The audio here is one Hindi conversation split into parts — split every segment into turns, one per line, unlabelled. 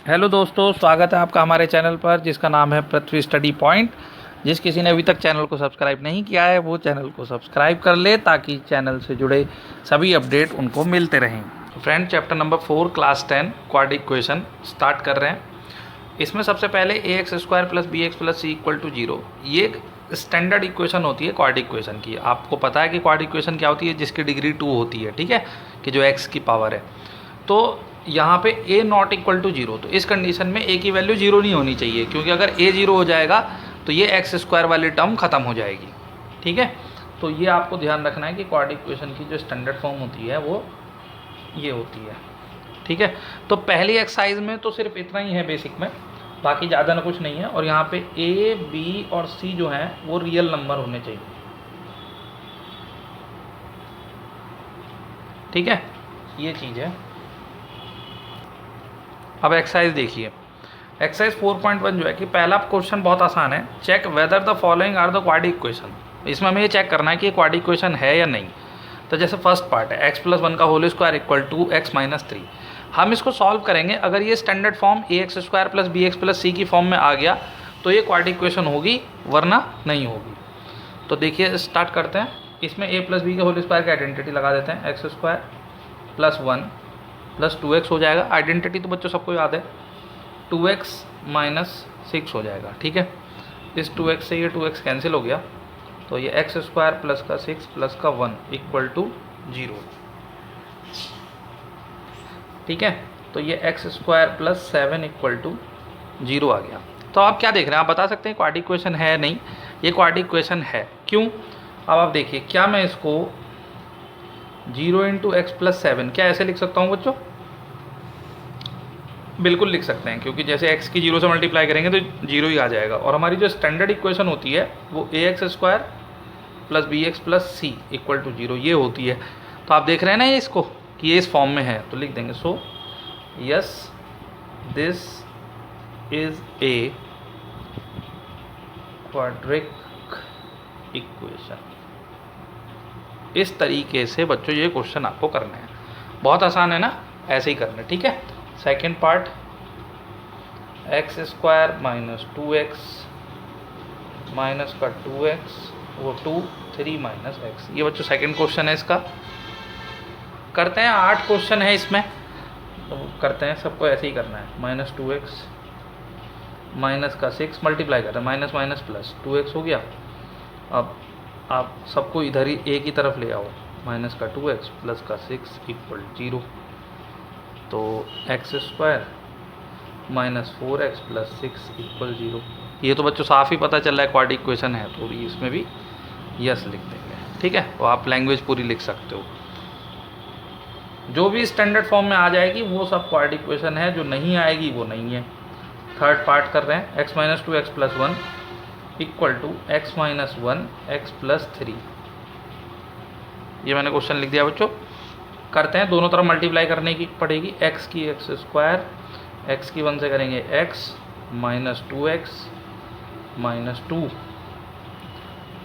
हेलो दोस्तों, स्वागत है आपका हमारे चैनल पर जिसका नाम है पृथ्वी स्टडी पॉइंट। जिस किसी ने अभी तक चैनल को सब्सक्राइब नहीं किया है वो चैनल को सब्सक्राइब कर ले ताकि चैनल से जुड़े सभी अपडेट उनको मिलते रहें। तो friend, chapter number 4 class 10 quadratic equation start कर रहे हैं। इसमें सबसे पहले a x square plus b x plus c equal to 0, ये एक स्टैंडर्ड इक्वेशन होती है क्वाड्रिक इक्वेशन की। आपको पता है कि क्वाड्रिक इक्वेशन क्या होती है, जिसकी डिग्री 2 होती है, ठीक है, कि जो एक्स की पावर है। तो यहाँ पे a नॉट इक्वल टू 0, तो इस कंडीशन में a की वैल्यू 0 नहीं होनी चाहिए, क्योंकि अगर a 0 हो जाएगा तो ये एक्स स्क्वायर वाली टर्म खत्म हो जाएगी, ठीक है। तो ये आपको ध्यान रखना है कि क्वाड्रिक इक्वेशन की जो स्टैंडर्ड फॉर्म होती है वो ये होती है, ठीक है। तो पहली एक्सरसाइज में तो सिर्फ इतना ही है बेसिक में, बाकी ज़्यादा ना कुछ नहीं है। और यहाँ पे a, b और c जो हैं वो रियल नंबर होने चाहिए, ठीक है, ये चीज़ है। अब एक्सरसाइज देखिए, एक्सरसाइज 4.1 जो है कि पहला क्वेश्चन बहुत आसान है, check whether the following are the quadric equation. इसमें हमें ये चेक करना है कि ये क्वाड्रिक इक्वेशन है या नहीं। तो जैसे फर्स्ट पार्ट है x प्लस 1 का whole square equal to x minus 3, हम इसको सॉल्व करेंगे। अगर ये standard form a x square plus b x plus c की फॉर्म में आ गया तो ये क्वाड्रिक इक्वेशन होगी, वरना नहीं होगी। तो देखिए स्टार्ट करते हैं। इसमें a प्लस बी के होल स्क्वायर की आइडेंटिटी लगा देते हैं, x square plus 1 plus 2x हो जाएगा। आइडेंटिटी तो बच्चों सबको याद है, 2x माइनस 6 हो जाएगा, ठीक है। इस 2x से ये 2x कैंसिल हो गया, तो ये एक्स स्क्वायर प्लस का 6 प्लस का 1 इक्वल टू 0, ठीक है। तो ये X square plus 7 equal to 0 आ गया। तो आप क्या देख रहे हैं, आप बता सकते हैं क्वाड्रिक इक्वेशन है नहीं। ये क्वाड्रिक इक्वेशन है, क्यों? अब आप देखिए, क्या मैं इसको 0 इंटू एक्स प्लस 7 क्या ऐसे लिख सकता हूँ बच्चों? बिल्कुल लिख सकते हैं, क्योंकि जैसे x की 0 से मल्टीप्लाई करेंगे तो 0 ही आ जाएगा। और हमारी जो स्टैंडर्ड इक्वेशन होती है वो a x square plus b x plus c equal to 0 ये होती है। तो आप देख रहे हैं ना ये इसको कि ये इस फॉर्म में है, तो लिख देंगे so yes this is a quadric equation. इस तरीके से बच्चों ये क्वेश्चन आपको करना है, बहुत आसान है ना, ऐसे ही करना है, ठीक है। Second part, x square minus 2x minus का 2x वो 2 3 माइनस एक्स, ये बच्चों सेकेंड क्वेश्चन है। इसका करते हैं, 8 क्वेश्चन है इसमें, तो करते हैं, सबको ऐसे ही करना है। माइनस 2x माइनस का 6 मल्टीप्लाई करते हैं, माइनस माइनस प्लस 2x हो गया। अब आप सबको इधर ही एक ही तरफ ले आओ, माइनस का 2x प्लस का 6 इक्वल 0। तो x square minus 4x plus 6 equal 0। ये तो बच्चों साफ ही पता चल रहा है क्वाड्रिक इक्वेशन है, तो इसमें भी यस लिख देंगे, ठीक है। तो आप लैंग्वेज पूरी लिख सकते हो, जो भी स्टैंडर्ड फॉर्म में आ जाएगी वो सब क्वाड्रिक इक्वेशन है, जो नहीं आएगी वो नहीं है। थर्ड पार्ट कर रहे हैं, x minus 2x plus 1 equal to X minus 1 X plus 3, ये मैंने क्वेश्चन लिख दिया बच्चों। करते हैं, दोनों तरफ मल्टीप्लाई करने की पड़ेगी, x की एक्स स्क्वायर, x की 1 से करेंगे x minus 2x minus 2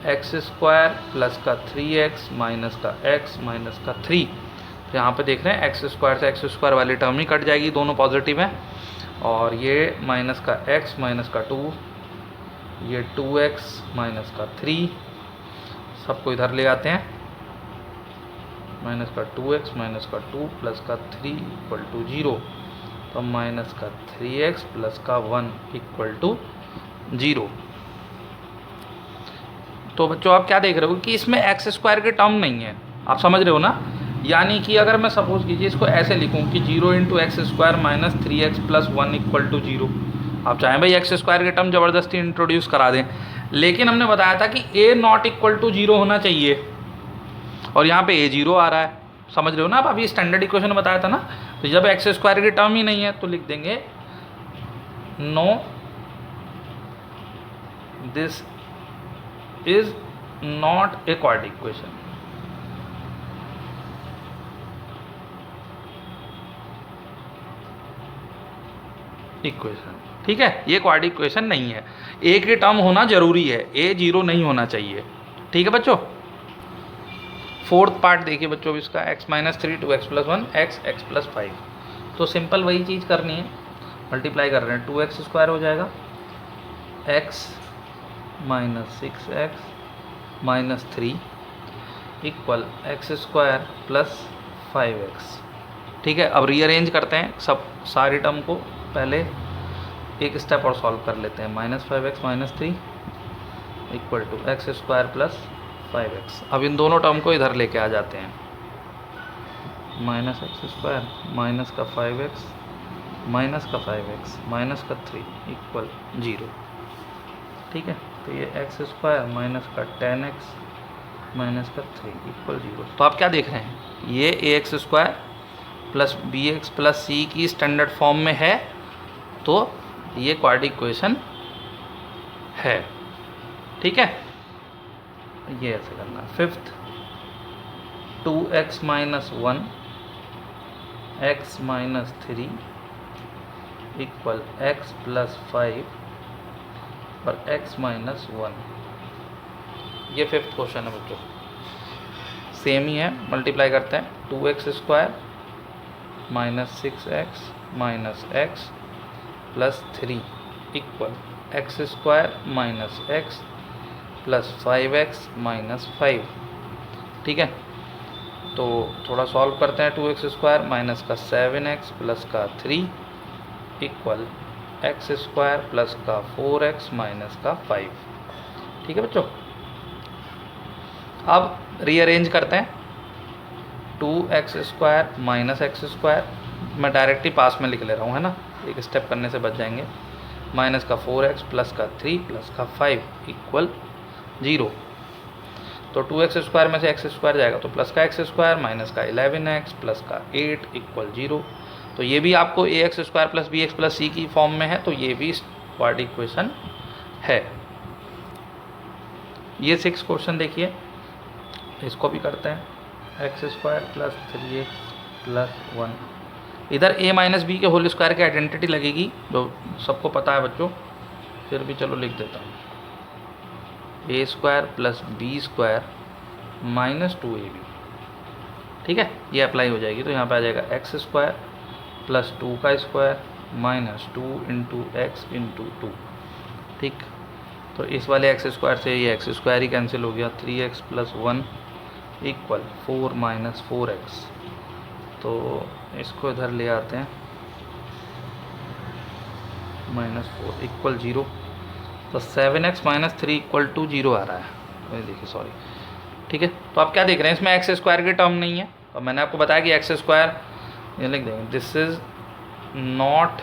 x square plus का 3x माइनस का x माइनस का 3। तो यहाँ पे देख रहे हैं एक्स स्क्वायर से एक्स स्क्वायर वाली टर्म ही कट जाएगी, दोनों पॉजिटिव हैं। और ये माइनस का x माइनस का 2, ये 2x माइनस का 3, सबको इधर ले आते हैं, माइनस का 2x माइनस का 2 प्लस का 3 इक्वल टू 0। तो माइनस का 3x प्लस का 1 इक्वल टू 0। तो बच्चों आप क्या देख रहे हो कि इसमें एक्स स्क्वायर के टर्म नहीं है, आप समझ रहे हो ना। यानी कि अगर मैं सपोज कीजिए इसको ऐसे लिखूं कि 0 into X square minus 3x plus 1 equal to 0, आप चाहें भाई एक्स स्क्वायर के टर्म ज़बरदस्ती इंट्रोड्यूस करा दें, लेकिन हमने बताया था कि a नॉट इक्वल टू 0 होना चाहिए, और यहाँ पे a 0 आ रहा है, समझ रहे हो ना आप। अभी स्टैंडर्ड इक्वेशन बताया था ना, तो जब एक्स स्क्वायर की टर्म ही नहीं है तो लिख देंगे no this is not a quadric equation. ठीक है, ये क्वाड्रिक इक्वेशन नहीं है, a की टर्म होना जरूरी है, a 0 नहीं होना चाहिए, ठीक है बच्चों। फोर्थ पार्ट देखिए बच्चों इसका, x minus 3 2x plus 1 x plus 5। तो सिंपल वही चीज़ करनी है, मल्टीप्लाई कर रहे हैं, 2x² हो जाएगा, x minus 6x minus 3 equal x² plus 5x। ठीक है, अब रीअरेंज करते हैं सब सारी टर्म को, पहले एक स्टेप और सॉल्व कर लेते हैं। -5x minus 3 equal to x² plus 5x। अब इन दोनों टर्म को इधर लेके आ जाते हैं, -x² माइनस का 5x माइनस का 5x माइनस का 3 इक्वल 0। ठीक है, तो ये x² माइनस का 10x माइनस का 3 इक्वल 0। तो आप क्या देख रहे हैं, ये ax² plus bx plus c की स्टैंडर्ड फॉर्म में है, तो ये क्वाड्रेटिक इक्वेशन है। ठीक है, ये ऐसे करना है। Fifth, 2x minus 1 x minus 3 equal x plus 5 और x माइनस 1। ये फिफ्थ क्वेश्चन है बच्चों, सेम ही है, मल्टीप्लाई करते हैं। 2x² minus 6x minus x plus 3 equal x² minus x plus 5x minus 5। ठीक है, तो थोड़ा सॉल्व करते हैं। 2x² माइनस का 7x प्लस का 3 इक्वल x² प्लस का 4x माइनस का 5। ठीक है बच्चों, अब रीअरेंज करते हैं। 2x² माइनस x², मैं डायरेक्टली पास में लिख ले रहा हूँ, है ना, एक स्टेप करने से बच जाएंगे। माइनस का 4x प्लस का 3 प्लस का 5 इक्वल 0। तो 2x² में से x² जाएगा तो प्लस का x² माइनस का 11x प्लस का 8 इक्वल 0। तो ये भी आपको ax² plus bx plus c की फॉर्म में है, तो ये भी क्वाड्रेटिक इक्वेशन है। ये 6 क्वेश्चन देखिए, इसको भी करते हैं। x² प्लस 3x प्लस 1, इधर a माइनस बी के होल स्क्वायर की आइडेंटिटी लगेगी, जो सबको पता है बच्चों, फिर भी चलो लिख देता हूँ। a² plus b² minus 2ab। ठीक है, ये अप्लाई हो जाएगी, तो यहाँ पे आ जाएगा x² प्लस 2 का square minus 2 into x into 2। ठीक, तो इस वाले x² से ये x² ही कैंसिल हो गया। 3x plus 1 equal 4 minus 4x। तो इसको इधर ले आते हैं, -4 इक्वल 0। तो 7x माइनस 3 इक्वल टू 0 आ रहा है, देखिए सॉरी। ठीक है, तो आप क्या देख रहे हैं, इसमें x² की टर्म नहीं है, और मैंने आपको बताया कि x² ये लिख देंगे, this is not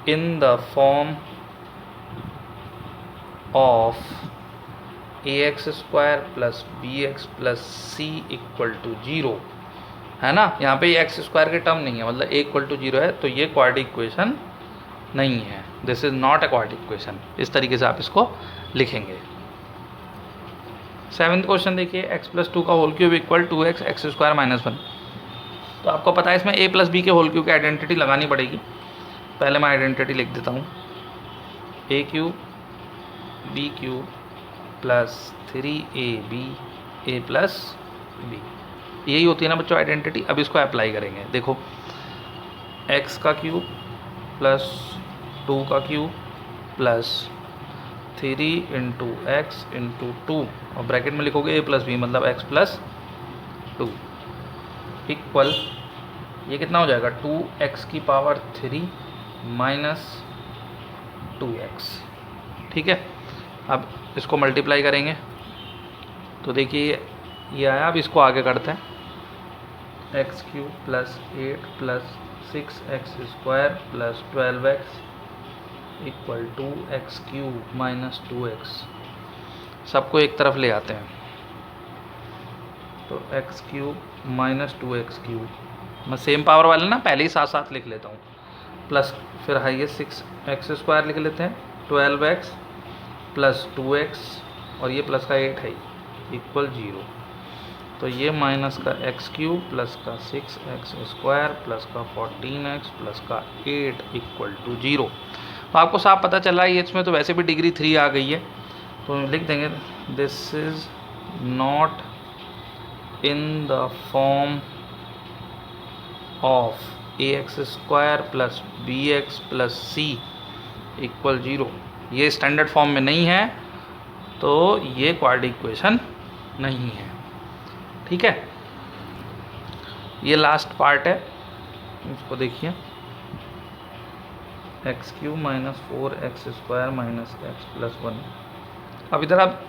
in the form of ax² plus bx plus c equal to 0, है ना। यहाँ पे ये x² की टर्म नहीं है, मतलब a इक्वल टू 0 है, तो ये क्वाड्रेटिक इक्वेशन नहीं है। This is not a quadratic equation, इस तरीके से आप इसको लिखेंगे। 7th क्वेश्चन देखिए, x प्लस 2 का whole cube equal 2x x² minus 1। तो आपको पता है इसमें a प्लस बी के होल क्यूब की आइडेंटिटी लगानी पड़ेगी। पहले मैं आइडेंटिटी लिख देता हूँ, a³ b³ plus 3ab a plus b, यही होती है ना बच्चों आइडेंटिटी। अब इसको अप्लाई करेंगे, देखो x का क्यूब प्लस 2 का cube plus 3 into x into 2, और ब्रैकेट में लिखोगे a प्लस बी, मतलब x प्लस 2 इक्वल, ये कितना हो जाएगा, 2x की पावर 3 माइनस 2x। ठीक है, अब इसको मल्टीप्लाई करेंगे, तो देखिए ये आया। अब इसको आगे करते हैं, x³ plus 8 plus 6x² plus 12x equal 2x³ minus 2x। सबको एक तरफ ले आते हैं, तो x³ माइनस 2x³, मैं सेम पावर वाले ना पहले ही साथ साथ लिख लेता हूँ, प्लस फिर हाईएस्ट 6x² लिख लेते हैं, 12x प्लस 2x, और ये प्लस का 8 है इक्वल 0। तो ये माइनस का x³ प्लस का 6x² प्लस का 14x प्लस का 8 इक्वल टू 0। तो आपको साफ पता चला है, इसमें तो वैसे भी डिग्री 3 आ गई है, तो लिख देंगे this is not in the form of ax² plus bx plus c equal 0, ये स्टैंडर्ड फॉर्म में नहीं है तो ये क्वाड्रेटिक इक्वेशन नहीं है। ठीक है, ये लास्ट पार्ट है, इसको देखिए, x³ minus 4x² minus x plus 1। अब इधर आप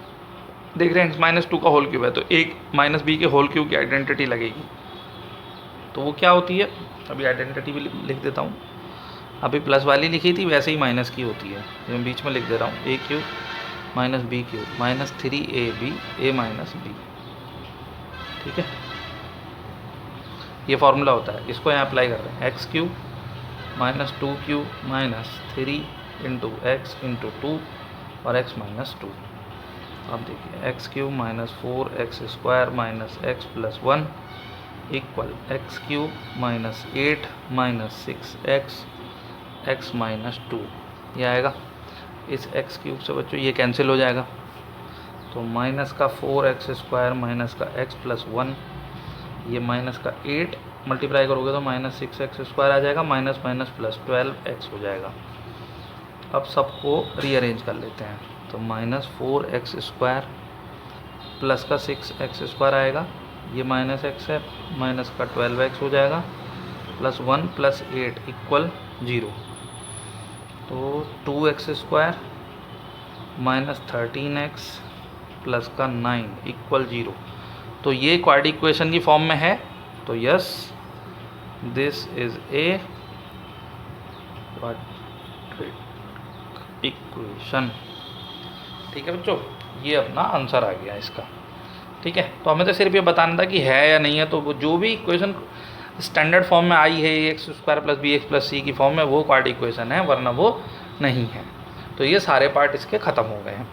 देख रहे हैं -2 का होल क्यूब है, तो एक माइनस बी के होल क्यूब की आइडेंटिटी लगेगी, तो वो क्या होती है, अभी आइडेंटिटी भी लिख देता हूँ। अभी प्लस वाली लिखी थी, वैसे ही माइनस की होती है, ये मैं बीच में लिख दे रहा हूँ, a³ minus b³ minus 3ab a minus b। ठीक है, ये फॉर्मूला होता है, इसको यहाँ अप्लाई कर रहे हैं। x³ minus 2³ minus 3 into x into 2 और x माइनस 2। अब देखिए x³ minus 4x² minus x plus 1 equal x³ minus 8 minus 6x x minus 2, ये आएगा। इस x³ से बच्चों ये कैंसिल हो जाएगा, तो माइनस का 4x² माइनस का x प्लस 1, ये माइनस का 8 मल्टीप्लाई करोगे तो माइनस 6x² आ जाएगा, माइनस माइनस प्लस 12x हो जाएगा। अब सबको रीअरेंज कर लेते हैं, तो माइनस 4x² प्लस का 6x² आएगा, ये माइनस x है, माइनस का 12x हो जाएगा, प्लस 1 प्लस 8 इक्वल 0, तो 2x² माइनस 13x प्लस का 9 इक्वल 0। तो ये क्वाड्रेटिक इक्वेशन की फॉर्म में है, तो yes this is a quadratic equation. ठीक है बच्चों, ये अपना आंसर आ गया इसका। ठीक है, तो हमें तो सिर्फ ये बताना था कि है या नहीं है, तो वो जो भी इक्वेशन स्टैंडर्ड फॉर्म में आई है ax² plus bx plus c की फॉर्म में, वो क्वाड्रेटिक इक्वेशन है, वरना वो नहीं है। तो ये सारे पार्ट इसके ख़त्म हो गए हैं।